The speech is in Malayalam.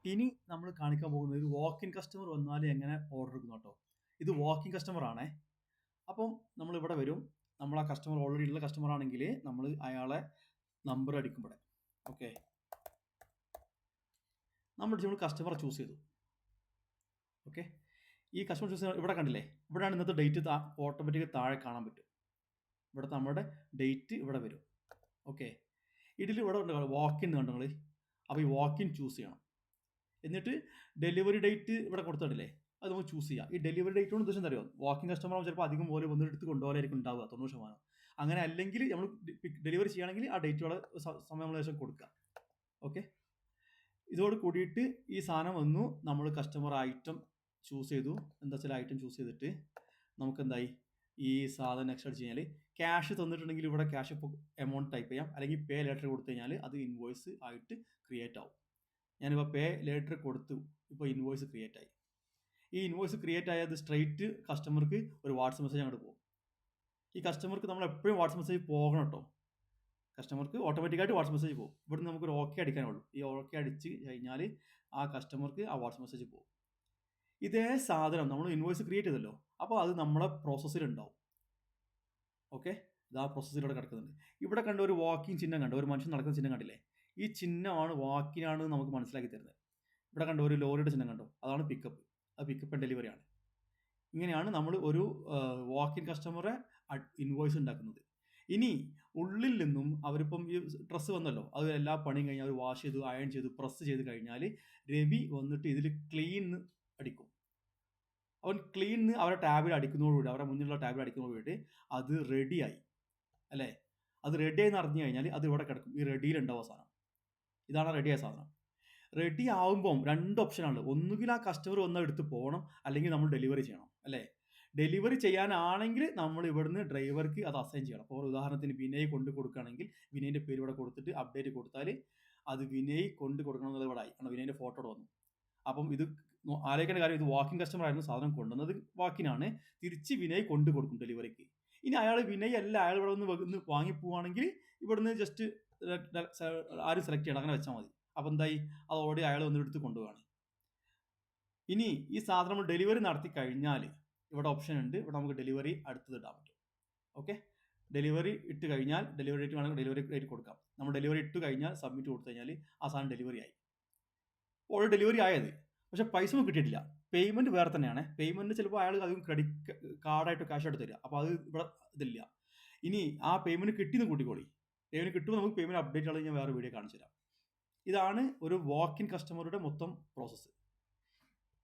ഇനി നമ്മൾ കാണിക്കാൻ പോകുന്നത് ഒരു വാക്ക് ഇൻ കസ്റ്റമർ വന്നാൽ എങ്ങനെ ഓർഡർ എടുക്കുന്നു കേട്ടോ. ഇത് വാക്ക് ഇൻ കസ്റ്റമർ ആണേ. അപ്പം നമ്മൾ ഇവിടെ വരും. നമ്മൾ ആ കസ്റ്റമർ ഓൾറെഡി ഉള്ള കസ്റ്റമർ ആണെങ്കിൽ നമ്മൾ അയാളെ നമ്പർ അടിക്കുമ്പോൾ ഓക്കെ നമ്മൾ കസ്റ്റമറെ ചൂസ് ചെയ്തു. ഓക്കെ, ഈ കസ്റ്റമർ ചൂസ് ചെയ്ത് ഇവിടെ കണ്ടില്ലേ, ഇവിടെയാണ് ഇന്നത്തെ ഡേറ്റ് ഓട്ടോമാറ്റിക് താഴെ കാണാൻ പറ്റും. ഇവിടെ നമ്മുടെ ഡേറ്റ് ഇവിടെ വരും. ഓക്കെ, ഇതിൽ ഇവിടെ വാക്ക് ഇൻ കണ്ടു നിങ്ങൾ. അപ്പോൾ ഈ വാക്ക് ഇൻ ചൂസ് ചെയ്യണം. എന്നിട്ട് ഡെലിവറി ഡേറ്റ് ഇവിടെ കൊടുത്തിട്ടില്ലേ, അത് നമുക്ക് ചൂസ് ചെയ്യാം. ഈ ഡെലിവറി ഡേറ്റ് കൊണ്ട് ഉദ്ദേശം അറിയാം, വാക്കിംഗ് കസ്റ്റമർ ചിലപ്പോൾ അധികം പോലെ വന്നിട്ട് എടുത്ത് കൊണ്ടുപോകാനായിരിക്കും ഉണ്ടാവുക 90%. അങ്ങനെ അല്ലെങ്കിൽ നമ്മൾ ഡെലിവറി ചെയ്യുകയാണെങ്കിൽ ആ ഡേറ്റുള്ള സമയം നമ്മൾ ശേഷം കൊടുക്കുക. ഓക്കെ, ഇതോട് കൂടിയിട്ട് ഈ സാധനം വന്നു. നമ്മൾ കസ്റ്റമർ ഐറ്റം ചൂസ് ചെയ്തു. എന്താ വെച്ചാൽ ഐറ്റം ചൂസ് ചെയ്തിട്ട് നമുക്ക് എന്തായി ഈ സാധനം നെക്സ്റ്റ് അടിച്ച് കഴിഞ്ഞാൽ ക്യാഷ് തന്നിട്ടുണ്ടെങ്കിൽ ഇവിടെ ക്യാഷ് ഇപ്പോൾ എമൗണ്ട് ടൈപ്പ് ചെയ്യാം, അല്ലെങ്കിൽ പേ ലെറ്റർ കൊടുത്തു കഴിഞ്ഞാൽ അത് ഇൻവോയ്സ് ആയിട്ട് ക്രിയേറ്റ് ആവും. ഞാനിപ്പോൾ പേ ലെറ്റർ കൊടുത്തു, ഇപ്പോൾ ഇൻവോയ്സ് ക്രിയേറ്റ് ആയി. ഈ ഇൻവോയ്സ് ക്രിയേറ്റ് ആയത് സ്ട്രെയിറ്റ് കസ്റ്റമർക്ക് ഒരു വാട്സപ്പ് മെസ്സേജ് അങ്ങോട്ട് പോകും. ഈ കസ്റ്റമർക്ക് നമ്മൾ എപ്പോഴും വാട്സപ്പ് മെസ്സേജ് പോകണം കേട്ടോ. കസ്റ്റമർക്ക് ഓട്ടോമാറ്റിക്കായിട്ട് വാട്സപ്പ് മെസ്സേജ് പോകും. ഇവിടുന്ന് നമുക്കൊരു ഓക്കെ അടിക്കാനുള്ളൂ. ഈ ഓക്കെ അടിച്ച് കഴിഞ്ഞാൽ ആ കസ്റ്റമർക്ക് ആ വാട്സപ്പ് മെസ്സേജ് പോകും. ഇതേ സാധനം നമ്മൾ ഇൻവോയ്സ് ക്രിയേറ്റ് ചെയ്തല്ലോ, അപ്പോൾ അത് നമ്മളെ പ്രോസസ്സിലുണ്ടാവും. ഓക്കെ, ഇതാ പ്രോസസ്സിലൂടെ കിടക്കുന്നുണ്ട്. ഇവിടെ കണ്ട ഒരു വാക്കിംഗ് ചിഹ്നം കണ്ടോ, ഒരു മനുഷ്യൻ നടക്കുന്ന ചിഹ്നം കണ്ടില്ലേ, ഈ ചിഹ്നമാണ് വാക്കിനാണ് നമുക്ക് മനസ്സിലാക്കി തരുന്നത്. ഇവിടെ കണ്ട ഒരു ലോറിയുടെ ചിഹ്നം കണ്ടോ, അതാണ് പിക്കപ്പ്. അത് പിക്കപ്പ് ആൻഡ് ഡെലിവറി ആണ്. ഇങ്ങനെയാണ് നമ്മൾ ഒരു വാക്കിൻ കസ്റ്റമറെ ഇൻവോയ്സ് ഉണ്ടാക്കുന്നത്. ഇനി ഉള്ളിൽ നിന്നും അവരിപ്പം ഈ ഡ്രസ്സ് വന്നല്ലോ, അത് എല്ലാ പണിയും കഴിഞ്ഞാൽ അവർ വാഷ് ചെയ്തു, അയൺ ചെയ്തു, പ്രസ് ചെയ്ത് കഴിഞ്ഞാൽ രവി വന്നിട്ട് ഇതിൽ ക്ലീൻ അടിക്കും. അവൻ ക്ലീൻ അവരുടെ ടാബിൽ അടിക്കുന്നതോടുകൂടി, അവരുടെ മുന്നിലുള്ള ടാബിൽ അടിക്കുന്നതോടുകൂടി അത് റെഡിയായി അല്ലേ. അത് റെഡിയായി എന്ന് അറിഞ്ഞു കഴിഞ്ഞാൽ അത് ഇവിടെ കിടക്കും. ഈ റെഡിയിലുണ്ടാവുക സാധനം, ഇതാണ് റെഡിയായ സാധനം. റെഡി ആവുമ്പം രണ്ട് ഓപ്ഷനാണ്. ഒന്നുകിൽ ആ കസ്റ്റമർ വന്ന് എടുത്ത് പോകണം, അല്ലെങ്കിൽ നമ്മൾ ഡെലിവറി ചെയ്യണം അല്ലേ. ഡെലിവറി ചെയ്യാനാണെങ്കിൽ നമ്മൾ ഇവിടുന്ന് ഡ്രൈവർക്ക് അത് അസൈൻ ചെയ്യണം. അപ്പോൾ ഉദാഹരണത്തിന് വിനയ് കൊണ്ട് കൊടുക്കുകയാണെങ്കിൽ വിനയൻ്റെ പേര് ഇവിടെ കൊടുത്തിട്ട് അപ്ഡേറ്റ് കൊടുത്താൽ അത് വിനയ് കൊണ്ട് കൊടുക്കണം എന്നുള്ളത് ഇവിടെ ആയി. കാരണം വിനയൻ്റെ ഫോട്ടോ വന്നു. അപ്പം ഇത് ആലോചിക്കേണ്ട കാര്യം, ഇത് വാക്കിംഗ് കസ്റ്റമർ ആയിരുന്നു, സാധനം കൊണ്ടുവന്നത് വാക്കിനാണ്. തിരിച്ച് വിനയ് കൊണ്ട് കൊടുക്കും ഡെലിവറിക്ക്. ഇനി അയാൾ വിനയ് അല്ല, അയാൾ ഇവിടെ വന്ന് വാങ്ങി പോവുകയാണെങ്കിൽ ഇവിടുന്ന് ജസ്റ്റ് ആരും സെലക്ട് ചെയ്യണം, അങ്ങനെ വെച്ചാൽ മതി. അപ്പോൾ എന്തായി, അത് ഓൾറെഡി അയാൾ വന്നെടുത്ത് കൊണ്ടുപോവാണ്. ഇനി ഈ സാധനം നമ്മൾ ഡെലിവറി നടത്തി കഴിഞ്ഞാൽ ഇവിടെ ഓപ്ഷൻ ഉണ്ട്. ഇവിടെ നമുക്ക് ഡെലിവറി അടുത്തത് ഇടാൻ പറ്റും. ഓക്കെ, ഡെലിവറി ഇട്ട് കഴിഞ്ഞാൽ ഡെലിവറി ഡേറ്റ് വേണമെങ്കിൽ ഡെലിവറി ഡേറ്റ് കൊടുക്കാം. നമ്മൾ ഡെലിവറി ഇട്ട് കഴിഞ്ഞാൽ സബ്മിറ്റ് കൊടുത്തു കഴിഞ്ഞാൽ ആ സാധനം ഡെലിവറി ആയി. ഓൾറെഡി ഡെലിവറി ആയത്, പക്ഷേ പൈസ ഒന്നും കിട്ടിയിട്ടില്ല. പേയ്മെൻറ്റ് വേറെ തന്നെയാണ്. പേയ്മെൻറ്റ് ചിലപ്പോൾ അയാൾ അധികം ക്രെഡിറ്റ് കാർഡായിട്ട് ക്യാഷ് ആയിട്ട് തരിക. അപ്പോൾ അത് ഇവിടെ ഇതില്ല. ഇനി ആ പേയ്മെൻറ്റ് കിട്ടിയെന്ന് കൂട്ടിക്കോളി. പേയ്മെൻറ്റ് കിട്ടുമ്പോൾ നമുക്ക് പേയ്മെൻറ്റ് അപ്ഡേറ്റ് ആണെങ്കിൽ ഞാൻ വേറെ വീഡിയോ കാണിച്ചു തരാം. ഇതാണ് ഒരു വാക്ക് ഇൻ കസ്റ്റമറുടെ മൊത്തം പ്രോസസ്സ്.